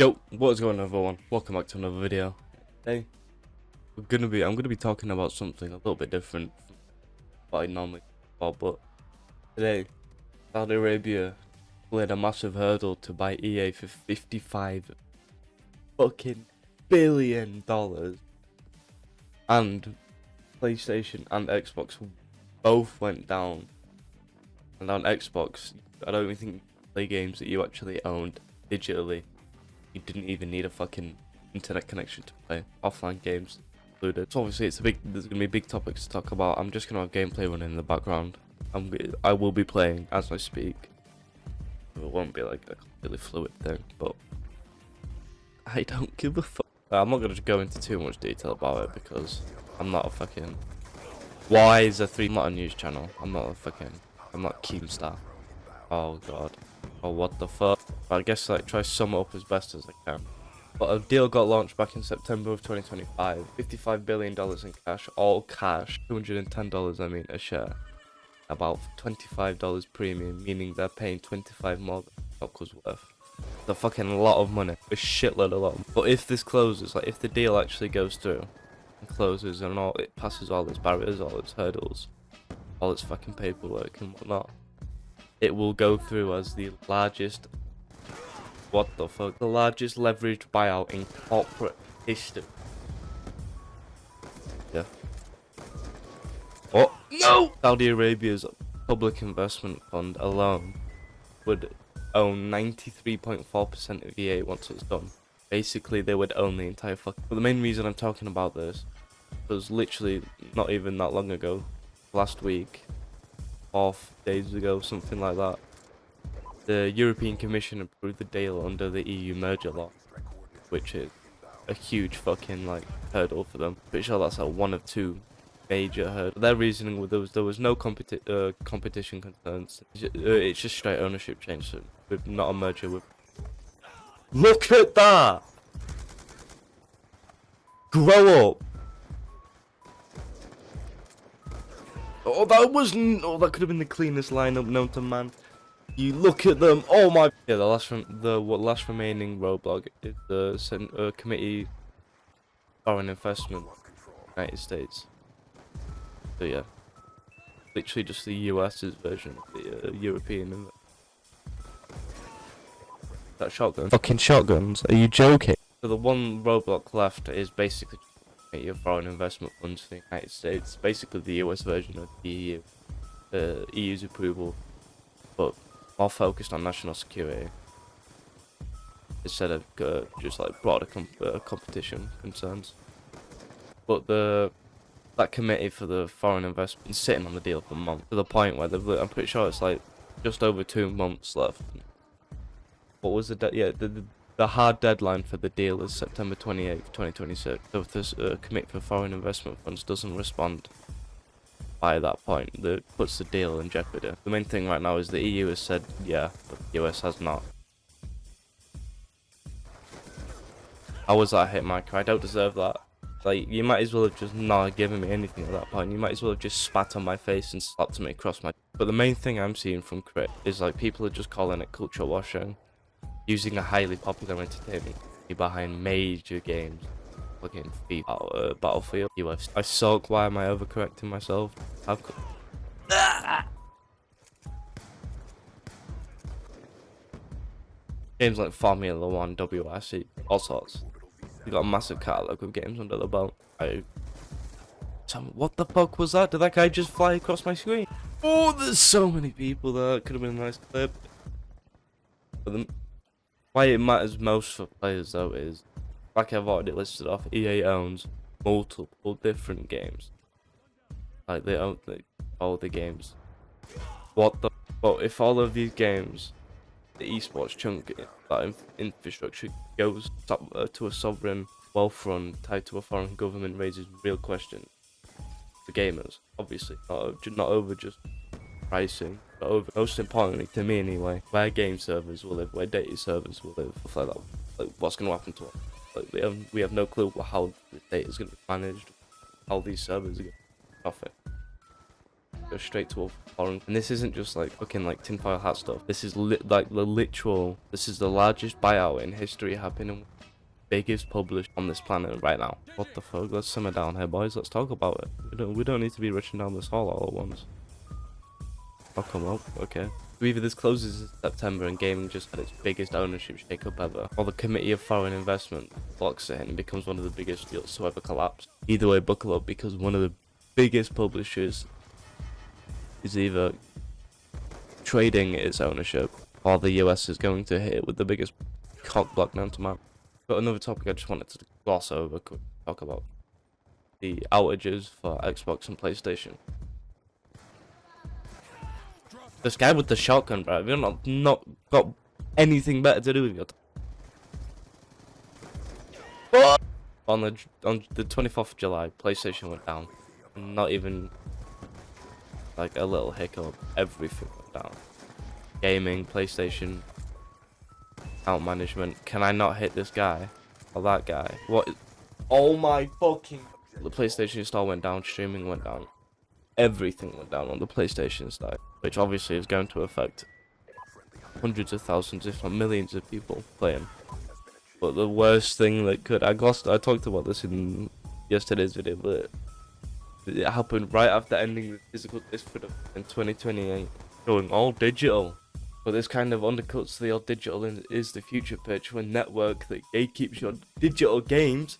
Yo, what is going on, everyone? Welcome back to another video. Today, I'm gonna be talking about something a little bit different from what I normally talk about, but today, Saudi Arabia cleared a massive hurdle to buy EA for $55 fucking billion, and PlayStation and Xbox both went down. And on Xbox, I don't even think you could play games that you actually owned digitally. You didn't even need a fucking internet connection to play offline games included. So obviously there's gonna be big topics to talk about. I'm just gonna have gameplay running in the background. I will be playing as I speak. It won't be like a completely fluid thing, but I don't give a fuck. I'm not gonna go into too much detail about it because I'm not a fucking why is a I'm not a news channel. I'm not Keemstar. Oh god. Oh what the fuck. I guess like try to sum it up as best as I can. But a deal got launched back in September of 2025. $55 billion in cash, all cash. $210 I mean a share. About $25 premium, meaning they're paying 25 more than the stock was worth. It's a fucking lot of money. A shitload of lot. But if this closes, like if the deal actually goes through and closes and all it passes all its barriers, all its hurdles, all its fucking paperwork and whatnot, it will go through as the largest the largest leveraged buyout in corporate history. Yeah. Oh no! Saudi Arabia's public investment fund alone would own 93.4% of EA once it's done. Basically, they would own the entire But the main reason I'm talking about this was literally not even that long ago, last week, 4 days ago, something like that. The European Commission approved the deal under the EU merger law, which is a huge fucking like hurdle for them. Pretty sure that's like one of two major hurdles. Their reasoning was there was no competition concerns. It's just straight ownership change, so with not a merger with. Look at that! Grow up! Oh, that could have been the cleanest lineup known to man. You look at them. Oh my! Yeah, the last remaining roadblock is the Committee Foreign Investment, United States. So yeah, literally just the US's version of the European. That shotgun. Fucking shotguns? Are you joking? So the one roadblock left is basically Committee of Foreign Investment Funds for the United States. Basically the US version of the EU. The EU's approval, but more focused on national security instead of just like broader competition concerns. But that committee for the foreign investment been sitting on the deal for months, to the point where I'm pretty sure it's like just over 2 months left. What was the hard deadline for the deal is September 28th, 2026. So if this committee for foreign investment funds doesn't respond by that point, that puts the deal in jeopardy. The main thing right now is the EU has said yeah, but the US has not. How was that hit, Mike? I don't deserve that. Like, you might as well have just not given me anything at that point. You might as well have just spat on my face and slapped me across my. But the main thing I'm seeing from Crit is like people are just calling it culture washing, using a highly popular entertainment behind major games. Fucking FIFA, Battlefield, UFC. I suck. Why am I overcorrecting myself? Games like Formula 1, WRC, all sorts. You got a massive catalogue of games under the belt. What the fuck was that? Did that guy just fly across my screen? Oh, there's so many people there. It could have been a nice clip. But why it matters most for players though is, like I've already listed off, EA owns multiple different games. Like they own all the games. But if all of these games, the esports chunk, that infrastructure goes to a sovereign wealth fund tied to a foreign government, raises real questions for gamers. Obviously, not over just pricing, but over, most importantly to me anyway, where game servers will live, where data servers will live, stuff like that. Like what's going to happen to us? Like we have no clue how the data is going to be managed, how these servers are going to profit. go straight to a foreign. And this isn't just like fucking like tinfoil hat stuff. This is like the literal. This is the largest buyout in history happening. Biggest published on this planet right now. What the fuck? Let's simmer down here, boys. Let's talk about it. We don't need to be rushing down this hall all at once. I'll come up. Okay. So either this closes in September and gaming just had its biggest ownership shake-up ever, or the Committee of Foreign Investment blocks it and becomes one of the biggest deals to ever collapse. Either way, buckle up, because one of the biggest publishers is either trading its ownership, or the US is going to hit it with the biggest cock block known to man. But another topic I just wanted to gloss over, talk about the outages for Xbox and PlayStation. This guy with the shotgun, bro. You're not got anything better to do with your time. On the 24th of July, PlayStation went down. Not even like a little hiccup. Everything went down. Gaming, PlayStation, account management. Can I not hit this guy or that guy? What? Oh my fucking! The PlayStation store went down. Streaming went down. Everything went down on the PlayStation side, which obviously is going to affect hundreds of thousands, if not millions of people playing. But the worst thing that could, I talked about this in yesterday's video, but it happened right after ending the physical disc production in 2028, going all digital. But this kind of undercuts the all digital is the future pitch when network that gatekeeps your digital games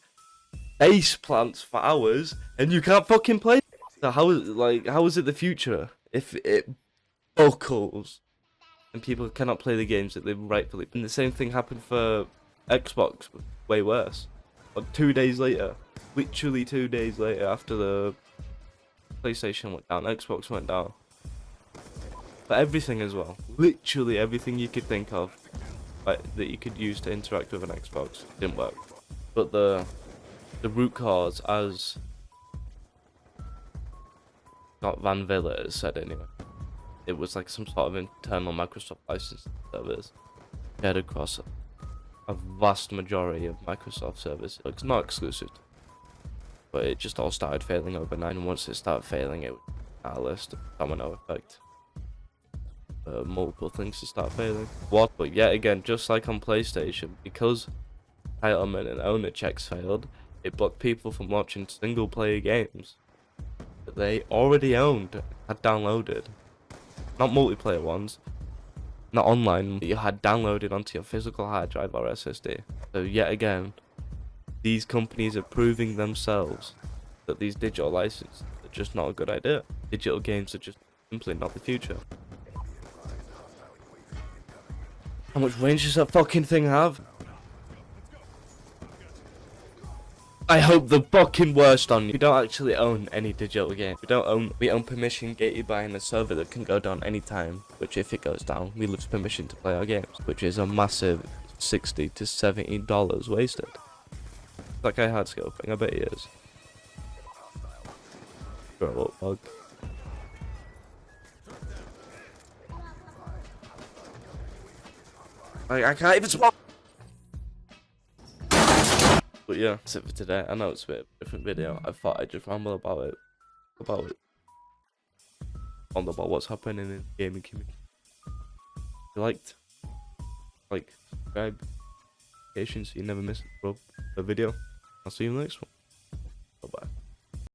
base plants for hours and you can't fucking play. So how is it the future if it buckles and people cannot play the games that they rightfully? And the same thing happened for Xbox, but way worse. Like 2 days later, literally 2 days later after the PlayStation went down, Xbox went down. But everything as well, literally everything you could think of, like, that you could use to interact with an Xbox didn't work. But the root cause, as not Van Villa has said anyway, it was like some sort of internal Microsoft license service shared across a vast majority of Microsoft servers. It's not exclusive, but it just all started failing overnight, and once it started failing, it was a catalyst, domino effect. Multiple things to start failing. But yet again, just like on PlayStation, because entitlement and owner checks failed, it blocked people from watching single player games that they already owned, had downloaded. Not multiplayer ones, not online, that you had downloaded onto your physical hard drive or SSD. So yet again, these companies are proving themselves that these digital licenses are just not a good idea. Digital games are just simply not the future. How much range does that fucking thing have? I hope the fucking worst on you. We don't actually own any digital game. We own permission gated by a server that can go down anytime, which if it goes down, we lose permission to play our games, which is a massive $60 to $70 wasted. That guy hard scoping, I bet he is. Grow up, bug. I can't even swap. But yeah, that's it for today. I know it's a bit of a different video. I thought I'd just ramble about it. About what's happening in the gaming community. If you liked, subscribe, notifications so you never miss a video. I'll see you in the next one. Bye bye.